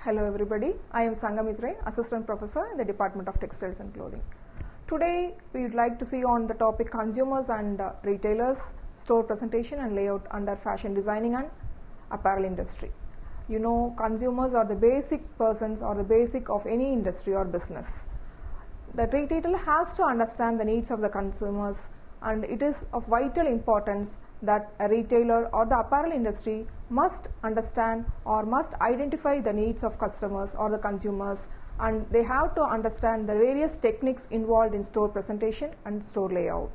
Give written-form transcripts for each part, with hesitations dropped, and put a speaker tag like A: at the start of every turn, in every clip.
A: Hello everybody, I am Sangamithre, Assistant Professor in the Department of Textiles and Clothing. Today we would like to see on the topic consumers and retailers, store presentation and layout under fashion designing and apparel industry. You know, consumers are the basic persons or the basic of any industry or business. The retailer has to understand the needs of the consumers, and it is of vital importance that a retailer or the apparel industry must understand or must identify the needs of customers or the consumers, and they have to understand the various techniques involved in store presentation and store layout.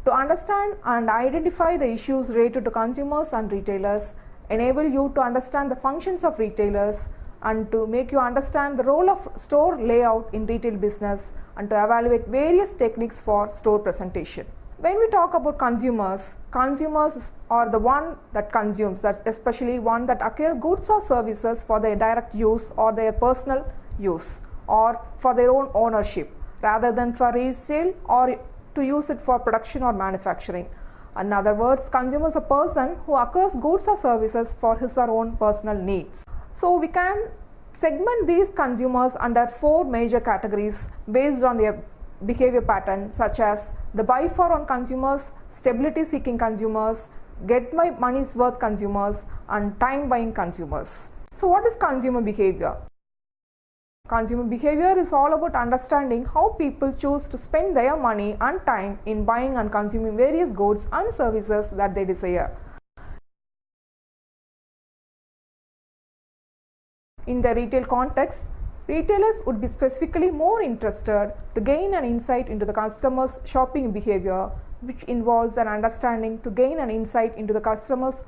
A: To understand and identify the issues related to consumers and retailers enable you to understand the functions of retailers and to make you understand the role of store layout in retail business and to evaluate various techniques for store presentation. When we talk about consumers are the one that consumes, that's especially one that acquire goods or services for their direct use or their personal use or for their own ownership rather than for resale or to use it for production or manufacturing. In other words, consumer is a person who acquires goods or services for his or own personal needs. So we can segment these consumers under four major categories based on their behavior pattern, such as the buy for on consumers, stability seeking consumers, get my money's worth consumers, and time buying consumers. So what is consumer behavior? Consumer behavior is all about understanding how people choose to spend their money and time in buying and consuming various goods and services that they desire. In the retail context, retailers would be specifically more interested to gain an insight into the customer's shopping behavior, which involves an understanding to gain an insight into the customer's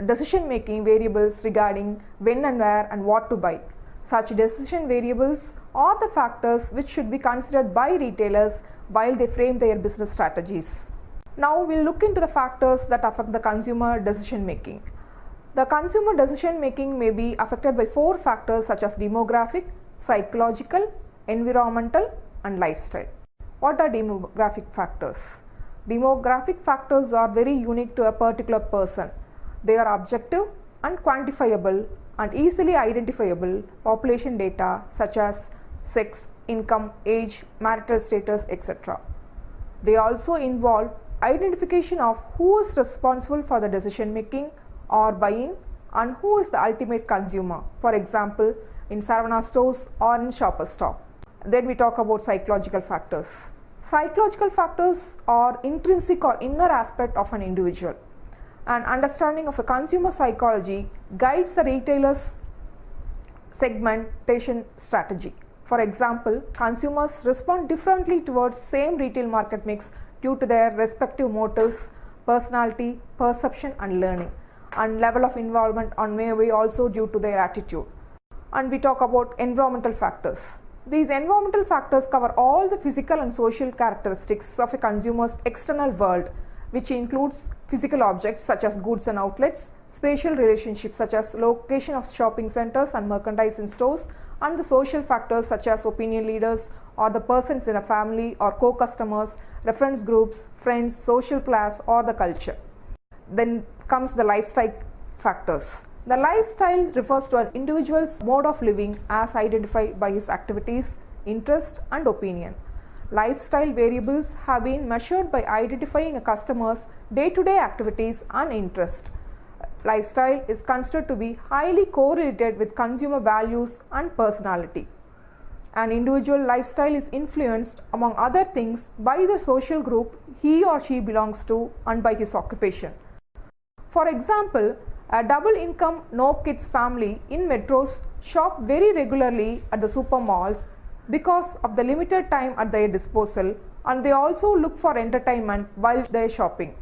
A: decision-making variables regarding when and where and what to buy. Such decision variables are the factors which should be considered by retailers while they frame their business strategies. Now we'll look into the factors that affect the consumer decision-making. The consumer decision making may be affected by four factors such as demographic, psychological, environmental, and lifestyle. What are demographic factors? Demographic factors are very unique to a particular person. They are objective and quantifiable and easily identifiable population data such as sex, income, age, marital status, etc. They also involve identification of who is responsible for the decision making or buying and who is the ultimate consumer, for example in Saravana stores or in Shoppers Stop. Then we talk about psychological factors. Psychological factors are intrinsic or inner aspect of an individual. An understanding of a consumer psychology guides the retailer's segmentation strategy. For example, consumers respond differently towards same retail market mix due to their respective motives, personality, perception and learning, and level of involvement and maybe also due to their attitude. And we talk about environmental factors. These environmental factors cover all the physical and social characteristics of a consumer's external world, which includes physical objects such as goods and outlets, spatial relationships such as location of shopping centers and merchandise in stores, and the social factors such as opinion leaders or the persons in a family or co-customers, reference groups, friends, social class or the culture. Then comes the lifestyle factors. The lifestyle refers to an individual's mode of living as identified by his activities, interest and opinion. Lifestyle variables have been measured by identifying a customer's day-to-day activities and interest. Lifestyle is considered to be highly correlated with consumer values and personality. An individual lifestyle is influenced, among other things, by the social group he or she belongs to and by his occupation. For example, a double income no kids family in metros shop very regularly at the super malls because of the limited time at their disposal, and they also look for entertainment while they are shopping.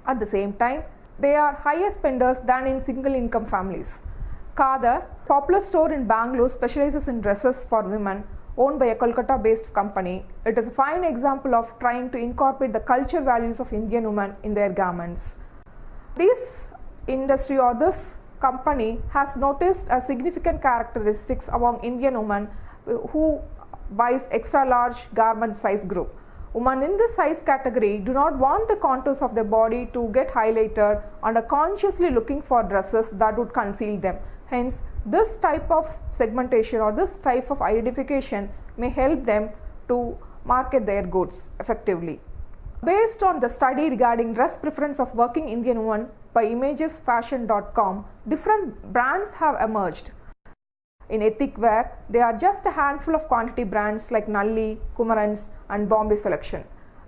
A: At the same time, they are higher spenders than in single income families. Khadar, popular store in Bangalore, specializes in dresses for women owned by a Kolkata based company. It is a fine example of trying to incorporate the culture values of Indian women in their garments. This industry or this company has noticed a significant characteristics among Indian women who buys extra large garment size group. Women in this size category do not want the contours of their body to get highlighted and are consciously looking for dresses that would conceal them. Hence, this type of segmentation or this type of identification may help them to market their goods effectively. Based on the study regarding dress preference of working Indian women by imagesfashion.com, different brands have emerged. In ethnic wear, there are just a handful of quantity brands like Nalli, Kumarans and Bombay Selection.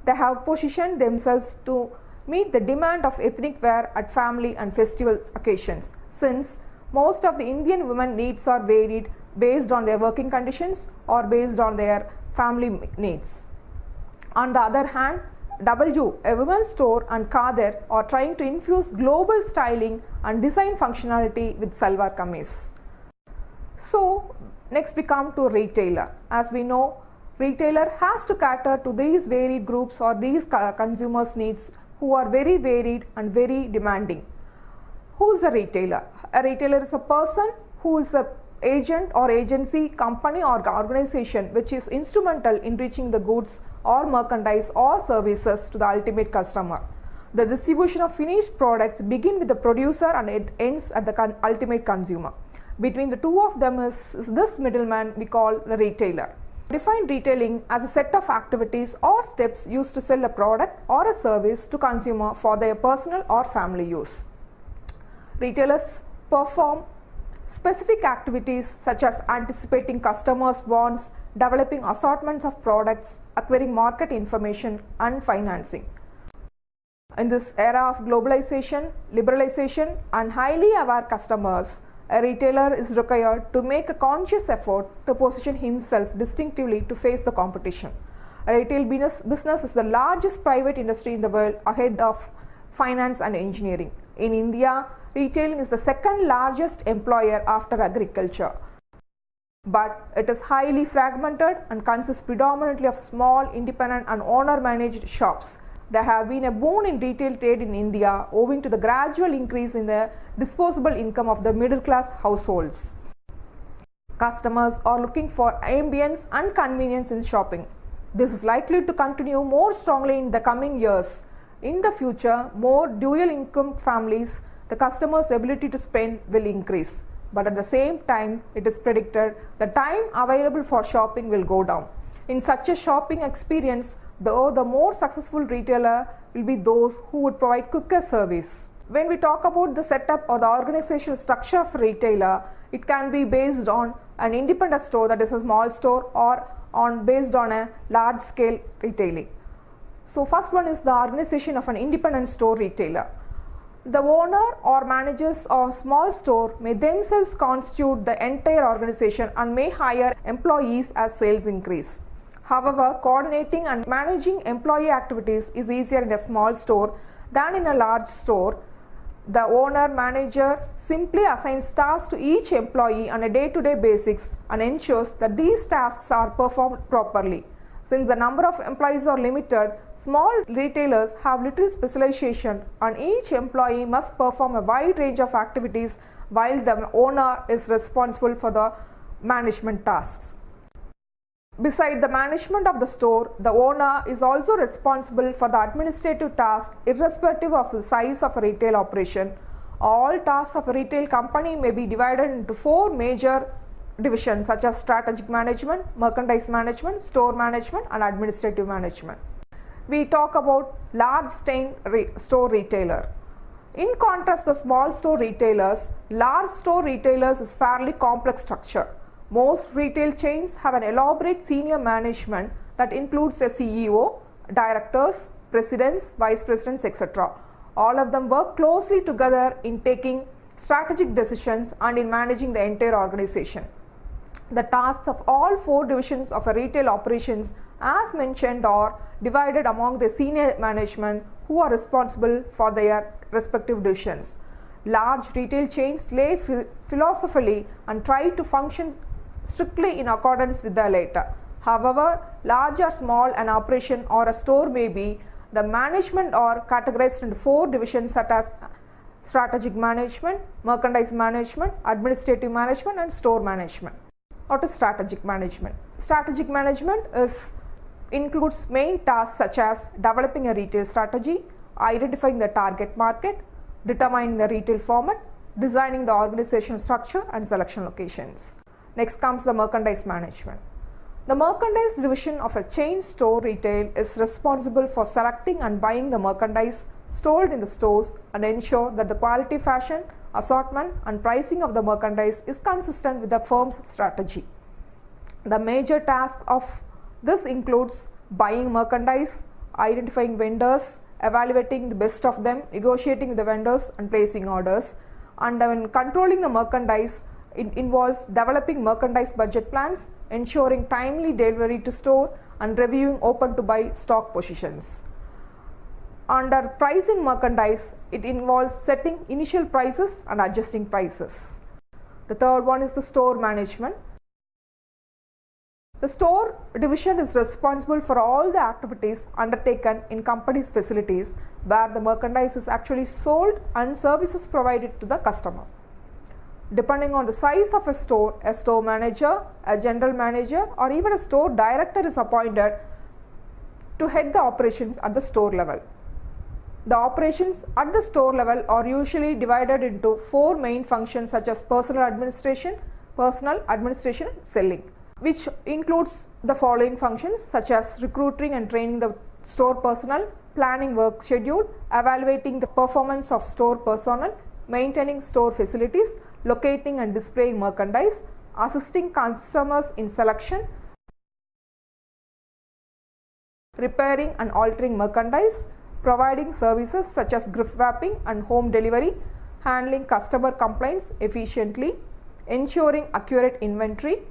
A: They have positioned themselves to meet the demand of ethnic wear at family and festival occasions, since most of the Indian women needs are varied based on their working conditions or based on their family needs. On the other hand, W, a women's store, and Kader are trying to infuse global styling and design functionality with salwar kameez. So next we come to retailer. As we know, retailer has to cater to these varied groups or these consumers' needs who are very varied and very demanding. Who is a retailer? A retailer is a person who is an agent or agency, company or organization which is instrumental in reaching the goods or merchandise or services to the ultimate customer. The distribution of finished products begin with the producer and it ends at the ultimate consumer. Between the two of them is this middleman we call the retailer. Define retailing as a set of activities or steps used to sell a product or a service to consumer for their personal or family use. Retailers perform specific activities such as anticipating customers' wants, developing assortments of products, acquiring market information and financing. In this era of globalization, liberalization and highly aware customers, a retailer is required to make a conscious effort to position himself distinctively to face the competition. A retail business is the largest private industry in the world ahead of finance and engineering. In India, retailing is the second largest employer after agriculture. But it is highly fragmented and consists predominantly of small, independent and owner-managed shops. There have been a boom in retail trade in India owing to the gradual increase in the disposable income of the middle class households. Customers are looking for ambience and convenience in shopping. This is likely to continue more strongly in the coming years. In the future, more dual income families, the customer's ability to spend will increase. But at the same time, it is predicted the time available for shopping will go down. In such a shopping experience, the more successful retailer will be those who would provide quicker service. When we talk about the setup or the organizational structure of a retailer, it can be based on an independent store, that is a small store, or based on a large scale retailing. So first one is the organization of an independent store retailer. The owner or managers of a small store may themselves constitute the entire organization and may hire employees as sales increase. However, coordinating and managing employee activities is easier in a small store than in a large store. The owner manager simply assigns tasks to each employee on a day-to-day basis and ensures that these tasks are performed properly. Since the number of employees are limited, small retailers have little specialization and each employee must perform a wide range of activities while the owner is responsible for the management tasks. Besides the management of the store, the owner is also responsible for the administrative tasks irrespective of the size of a retail operation. All tasks of a retail company may be divided into 4 major divisions such as strategic management, merchandise management, store management and administrative management. We talk about large store retailer. In contrast to small store retailers, large store retailers is fairly complex structure. Most retail chains have an elaborate senior management that includes a CEO, directors, presidents, vice presidents, etc. All of them work closely together in taking strategic decisions and in managing the entire organization. The tasks of all 4 divisions of a retail operations as mentioned are divided among the senior management who are responsible for their respective divisions. Large retail chains lay philosophically and try to function strictly in accordance with the latter. However, large or small an operation or a store may be, the management are categorized into 4 divisions such as strategic management, merchandise management, administrative management and store management. What is strategic management? Strategic management includes main tasks such as developing a retail strategy, identifying the target market, determining the retail format, designing the organizational structure and selection locations. Next comes the merchandise management. The merchandise division of a chain store retail is responsible for selecting and buying the merchandise sold in the stores and ensure that the quality, fashion, assortment and pricing of the merchandise is consistent with the firm's strategy. The major task of this includes buying merchandise, identifying vendors, evaluating the best of them, negotiating with the vendors and placing orders. And when controlling the merchandise, it involves developing merchandise budget plans, ensuring timely delivery to store and reviewing open to buy stock positions. Under pricing merchandise, it involves setting initial prices and adjusting prices. The third one is the store management. The store division is responsible for all the activities undertaken in company's facilities where the merchandise is actually sold and services provided to the customer. Depending on the size of a store manager, a general manager or even a store director is appointed to head the operations at the store level. The operations at the store level are usually divided into four main functions such as personnel administration, and selling, which includes the following functions such as recruiting and training the store personnel, planning work schedule, evaluating the performance of store personnel, maintaining store facilities, locating and displaying merchandise, assisting customers in selection, repairing and altering merchandise, providing services such as gift wrapping and home delivery, handling customer complaints efficiently, ensuring accurate inventory,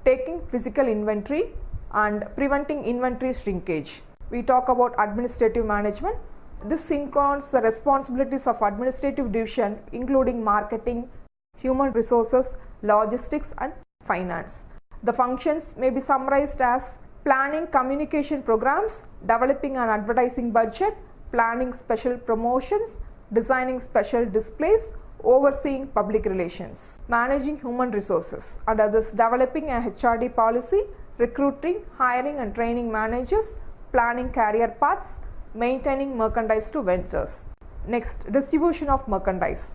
A: taking physical inventory and preventing inventory shrinkage. We talk about administrative management. This includes the responsibilities of administrative division including marketing, human resources, logistics and finance. The functions may be summarized as planning communication programs, developing an advertising budget, planning special promotions, designing special displays, overseeing public relations, managing human resources. Under this, developing a HRD policy, recruiting, hiring and training managers, planning career paths, maintaining merchandise to vendors. Next, distribution of merchandise.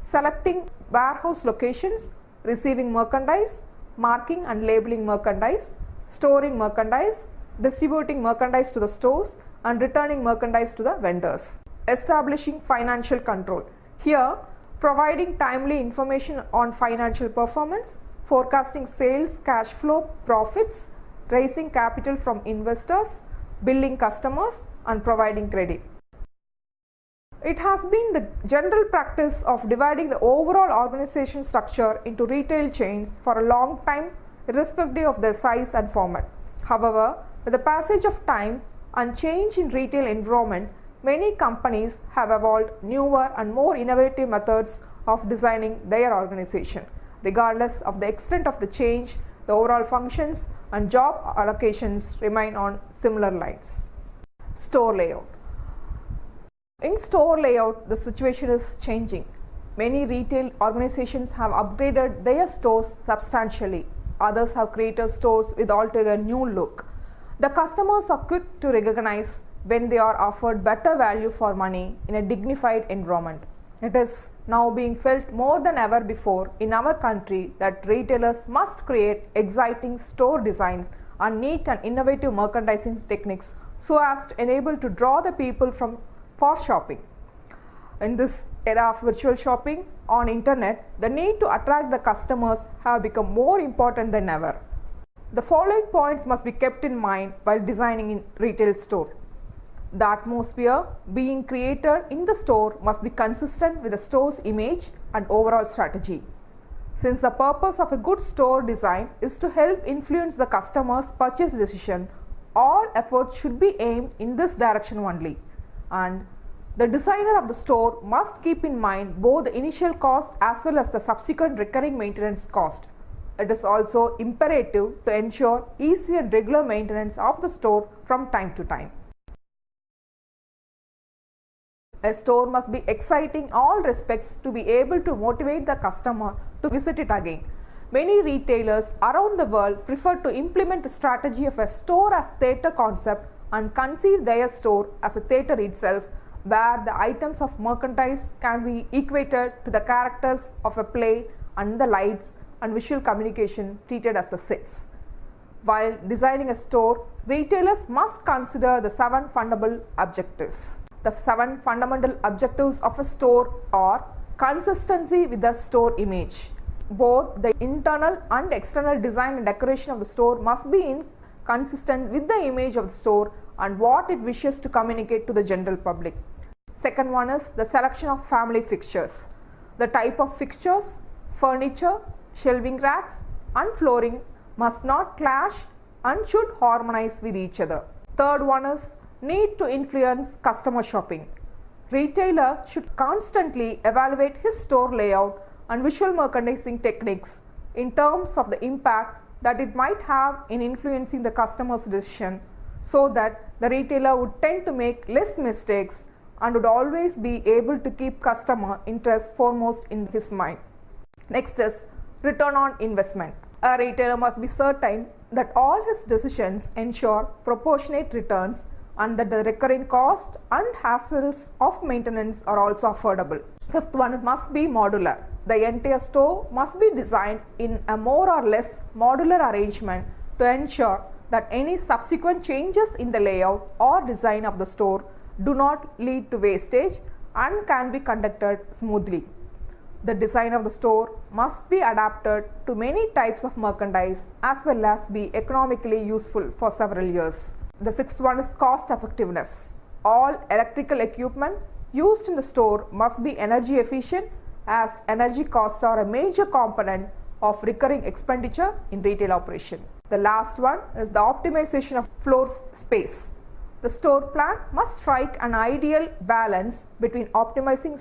A: Selecting warehouse locations, receiving merchandise, marking and labeling merchandise, storing merchandise, distributing merchandise to the stores and returning merchandise to the vendors. Establishing financial control. Here, providing timely information on financial performance, forecasting sales, cash flow, profits, raising capital from investors, billing customers and providing credit. It has been the general practice of dividing the overall organization structure into retail chains for a long time, irrespective of their size and format. However, with the passage of time and change in retail environment, many companies have evolved newer and more innovative methods of designing their organization. Regardless of the extent of the change, the overall functions and job allocations remain on similar lines. Store layout. In store layout, the situation is changing. Many retail organizations have upgraded their stores substantially. Others have created stores with altogether new look. The customers are quick to recognize when they are offered better value for money in a dignified environment. It is now being felt more than ever before in our country that retailers must create exciting store designs and neat and innovative merchandising techniques so as to enable to draw the people for shopping. In this era of virtual shopping on internet, the need to attract the customers have become more important than ever. The following points must be kept in mind while designing in retail store. The atmosphere being created in the store must be consistent with the store's image and overall strategy. Since the purpose of a good store design is to help influence the customer's purchase decision, all efforts should be aimed in this direction only. And the designer of the store must keep in mind both the initial cost as well as the subsequent recurring maintenance cost. It is also imperative to ensure easy and regular maintenance of the store from time to time. A store must be exciting in all respects to be able to motivate the customer to visit it again. Many retailers around the world prefer to implement the strategy of a store as theatre concept and conceive their store as a theatre itself, where the items of merchandise can be equated to the characters of a play and the lights and visual communication treated as the sets. While designing a store, retailers must consider the 7 fundamental objectives. The 7 fundamental objectives of a store are consistency with the store image. Both the internal and external design and decoration of the store must be consistent with the image of the store and what it wishes to communicate to the general public. Second one is the selection of family fixtures. The type of fixtures, furniture, shelving racks and flooring must not clash and should harmonize with each other. Third one is need to influence customer shopping. Retailer should constantly evaluate his store layout and visual merchandising techniques in terms of the impact that it might have in influencing the customer's decision, so that the retailer would tend to make less mistakes and would always be able to keep customer interest foremost in his mind. Next is return on investment. A retailer must be certain that all his decisions ensure proportionate returns and that the recurring cost and hassles of maintenance are also affordable. Fifth one must be modular. The entire store must be designed in a more or less modular arrangement to ensure that any subsequent changes in the layout or design of the store do not lead to wastage and can be conducted smoothly. The design of the store must be adapted to many types of merchandise as well as be economically useful for several years. The sixth one is cost effectiveness. All electrical equipment used in the store must be energy efficient, as energy costs are a major component of recurring expenditure in retail operation. The last one is the optimization of floor space. The store plan must strike an ideal balance between optimizing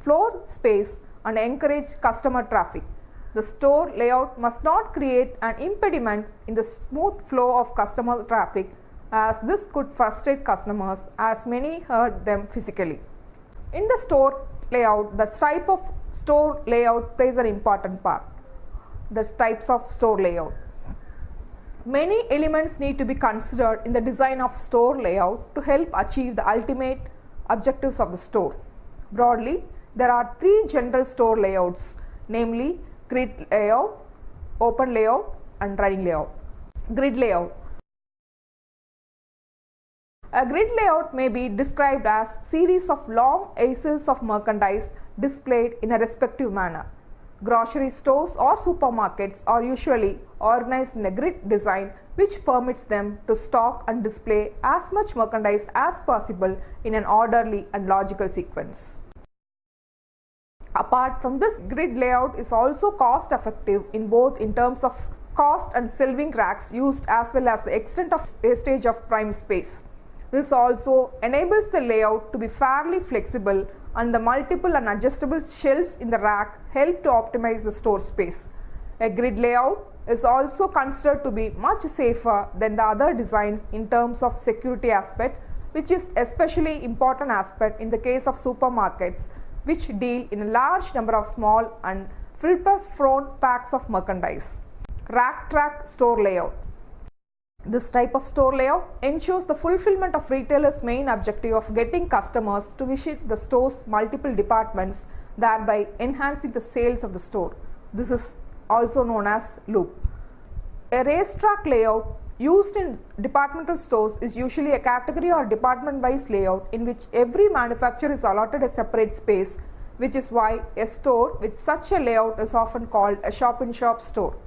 A: floor space and encourage customer traffic. The store layout must not create an impediment in the smooth flow of customer traffic, as this could frustrate customers as many hurt them physically. In the store layout, the type of store layout plays an important part. The types of store layout. Many elements need to be considered in the design of store layout to help achieve the ultimate objectives of the store. Broadly, there are 3 general store layouts, namely grid layout, open layout and running layout. Grid layout. A grid layout may be described as series of long aisles of merchandise displayed in a respective manner. Grocery stores or supermarkets are usually organized in a grid design which permits them to stock and display as much merchandise as possible in an orderly and logical sequence. Apart from this, grid layout is also cost effective in terms of cost and shelving racks used as well as the extent of wastage of prime space. This also enables the layout to be fairly flexible, and the multiple and adjustable shelves in the rack help to optimize the store space. A grid layout is also considered to be much safer than the other designs in terms of security aspect, which is especially important aspect in the case of supermarkets, which deal in a large number of small and flipper-prone packs of merchandise. Rack track store layout. This type of store layout ensures the fulfillment of retailers' main objective of getting customers to visit the store's multiple departments, thereby enhancing the sales of the store. This is also known as loop. A racetrack layout used in departmental stores is usually a category or department-wise layout in which every manufacturer is allotted a separate space, which is why a store with such a layout is often called a shop-in-shop store.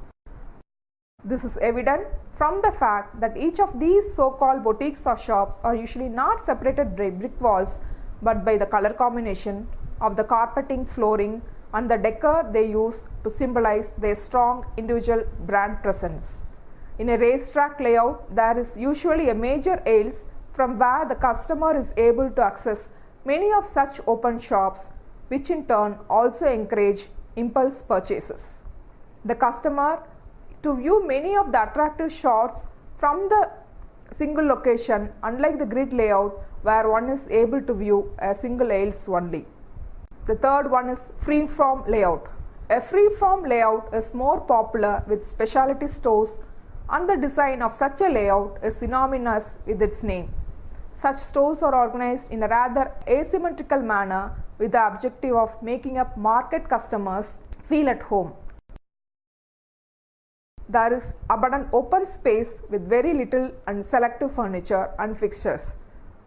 A: This is evident from the fact that each of these so-called boutiques or shops are usually not separated by brick walls but by the color combination of the carpeting, flooring and the decor they use to symbolize their strong individual brand presence. In a racetrack layout, there is usually a major aisle from where the customer is able to access many of such open shops, which in turn also encourage impulse purchases. The customer to view many of the attractive shots from the single location, unlike the grid layout where one is able to view a single aisles only. The third one is free-form layout. A free-form layout is more popular with specialty stores, and the design of such a layout is synonymous with its name. Such stores are organized in a rather asymmetrical manner with the objective of making up market customers feel at home. There is abundant open space with very little and selective furniture and fixtures,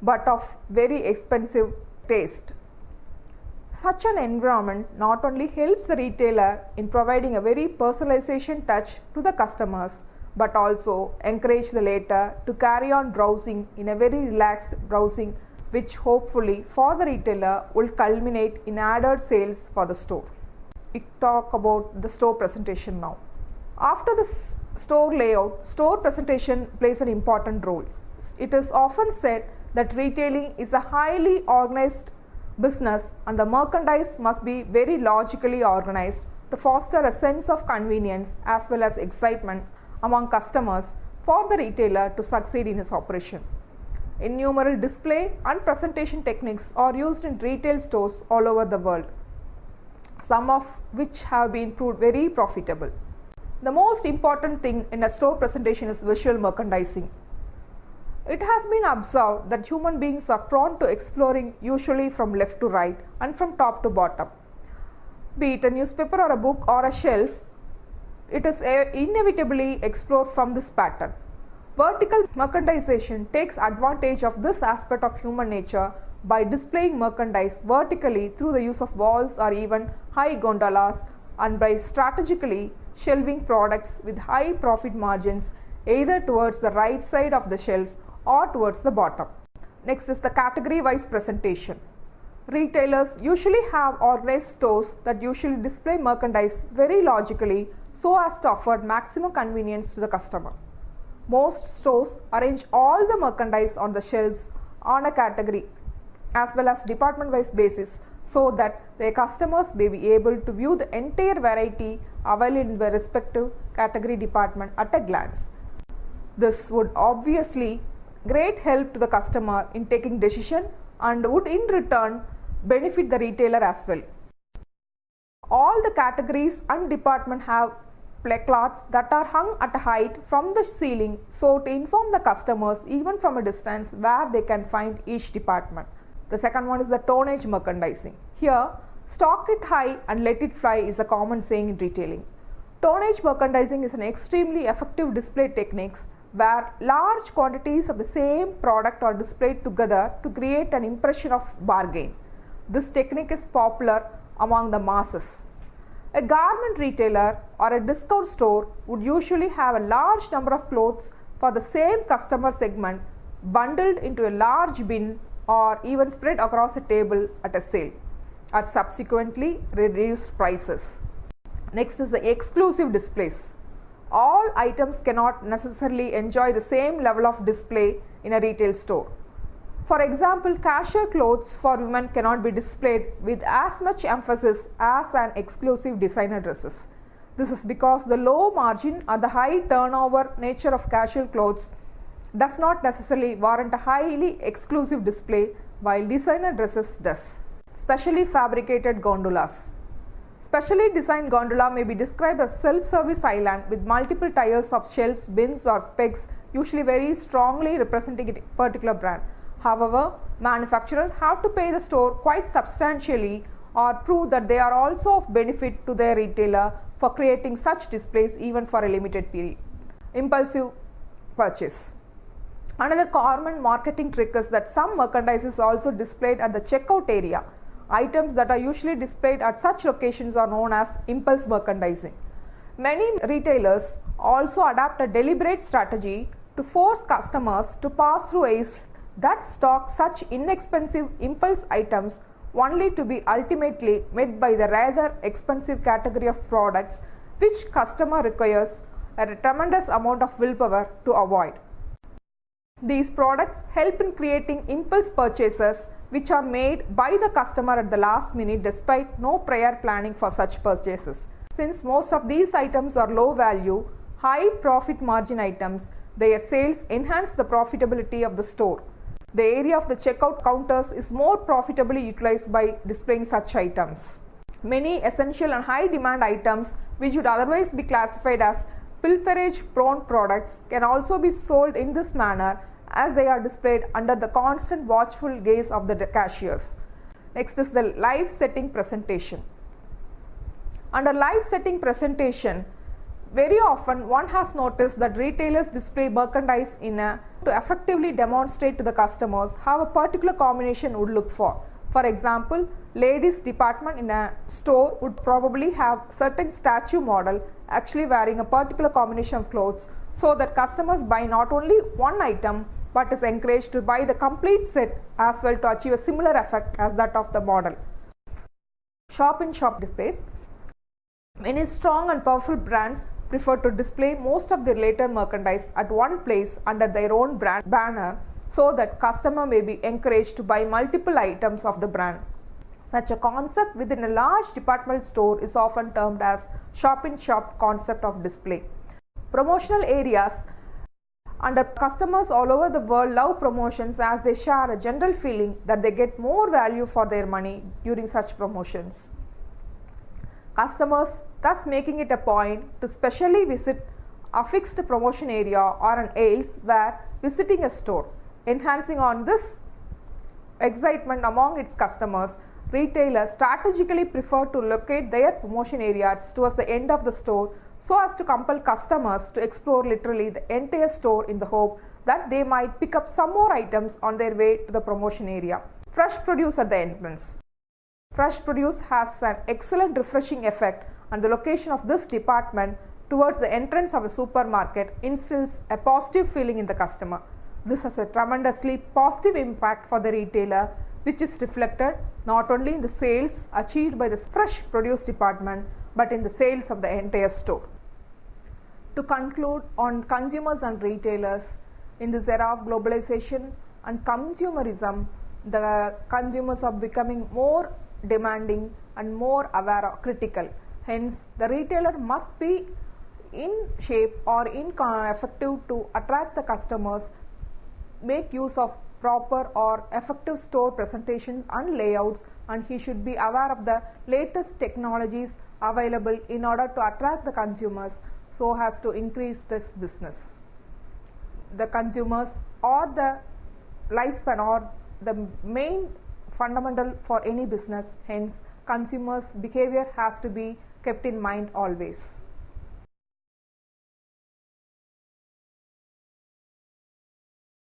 A: but of very expensive taste. Such an environment not only helps the retailer in providing a very personalization touch to the customers, but also encourage the latter to carry on browsing in a very relaxed browsing, which hopefully for the retailer will culminate in added sales for the store. We talk about the store presentation now. After the store layout, store presentation plays an important role. It is often said that retailing is a highly organized business and the merchandise must be very logically organized to foster a sense of convenience as well as excitement among customers for the retailer to succeed in his operation. Innumerable display and presentation techniques are used in retail stores all over the world, some of which have been proved very profitable. The most important thing in a store presentation is visual merchandising. It has been observed that human beings are prone to exploring usually from left to right and from top to bottom. Be it a newspaper or a book or a shelf, it is inevitably explored from this pattern. Vertical merchandisation takes advantage of this aspect of human nature by displaying merchandise vertically through the use of walls or even high gondolas, and by strategically shelving products with high profit margins either towards the right side of the shelf or towards the bottom. Next is the category wise presentation. Retailers usually have organized stores that usually display merchandise very logically so as to offer maximum convenience to the customer. Most stores arrange all the merchandise on the shelves on a category as well as department wise basis so that their customers may be able to view the entire variety available in the respective category department at a glance. This would obviously great help to the customer in taking decision and would in return benefit the retailer as well. All the categories and department have placards that are hung at a height from the ceiling so to inform the customers even from a distance where they can find each department. The second one is the tonnage merchandising. Here, stock it high and let it fly is a common saying in retailing. Tonnage merchandising is an extremely effective display technique where large quantities of the same product are displayed together to create an impression of bargain. This technique is popular among the masses. A garment retailer or a discount store would usually have a large number of clothes for the same customer segment bundled into a large bin or even spread across a table at a sale at subsequently reduced prices. Next is the exclusive displays. All items cannot necessarily enjoy the same level of display in a retail store. For example, casual clothes for women cannot be displayed with as much emphasis as an exclusive designer dresses. This is because the low margin or the high turnover nature of casual clothes does not necessarily warrant a highly exclusive display, while designer dresses does. Specially fabricated gondolas. Specially designed gondola may be described as self-service island with multiple tiers of shelves, bins or pegs, usually very strongly representing a particular brand. However, manufacturers have to pay the store quite substantially or prove that they are also of benefit to their retailer for creating such displays even for a limited period. Impulsive purchase. Another common marketing trick is that some merchandise is also displayed at the checkout area. Items that are usually displayed at such locations are known as impulse merchandising. Many retailers also adopt a deliberate strategy to force customers to pass through aisles that stock such inexpensive impulse items only to be ultimately met by the rather expensive category of products which customer requires a tremendous amount of willpower to avoid. These products help in creating impulse purchases which are made by the customer at the last minute despite no prior planning for such purchases. Since most of these items are low value, high profit margin items, their sales enhance the profitability of the store. The area of the checkout counters is more profitably utilized by displaying such items. Many essential and high demand items which would otherwise be classified as pilferage prone products can also be sold in this manner as they are displayed under the constant watchful gaze of the cashiers. Next is the live setting presentation. Under live setting presentation, very often one has noticed that retailers display merchandise to effectively demonstrate to the customers how a particular combination would look for. For example, ladies department in a store would probably have certain statue model actually wearing a particular combination of clothes, so that customers buy not only one item but is encouraged to buy the complete set as well to achieve a similar effect as that of the model. Shop-in-shop displays. Many strong and powerful brands prefer to display most of their later merchandise at one place under their own brand banner, so that customer may be encouraged to buy multiple items of the brand. Such a concept within a large department store is often termed as shop-in-shop concept of display. Promotional areas. Under customers all over the world love promotions as they share a general feeling that they get more value for their money during such promotions. Customers thus making it a point to specially visit a fixed promotion area or an aisles where visiting a store. Enhancing on this excitement among its customers, retailers strategically prefer to locate their promotion areas towards the end of the store so as to compel customers to explore literally the entire store in the hope that they might pick up some more items on their way to the promotion area. Fresh produce at the entrance. Fresh produce has an excellent refreshing effect, and the location of this department towards the entrance of a supermarket instills a positive feeling in the customer. This has a tremendously positive impact for the retailer, which is reflected not only in the sales achieved by the fresh produce department but in the sales of the entire store. To conclude on consumers and retailers, in this era of globalization and consumerism, the consumers are becoming more demanding and more aware or critical. Hence, the retailer must be in shape or effective to attract the customers, make use of proper or effective store presentations and layouts, and he should be aware of the latest technologies available in order to attract the consumers so as to increase this business. The consumers or the lifespan or the main fundamental for any business, hence consumers' behavior has to be kept in mind always.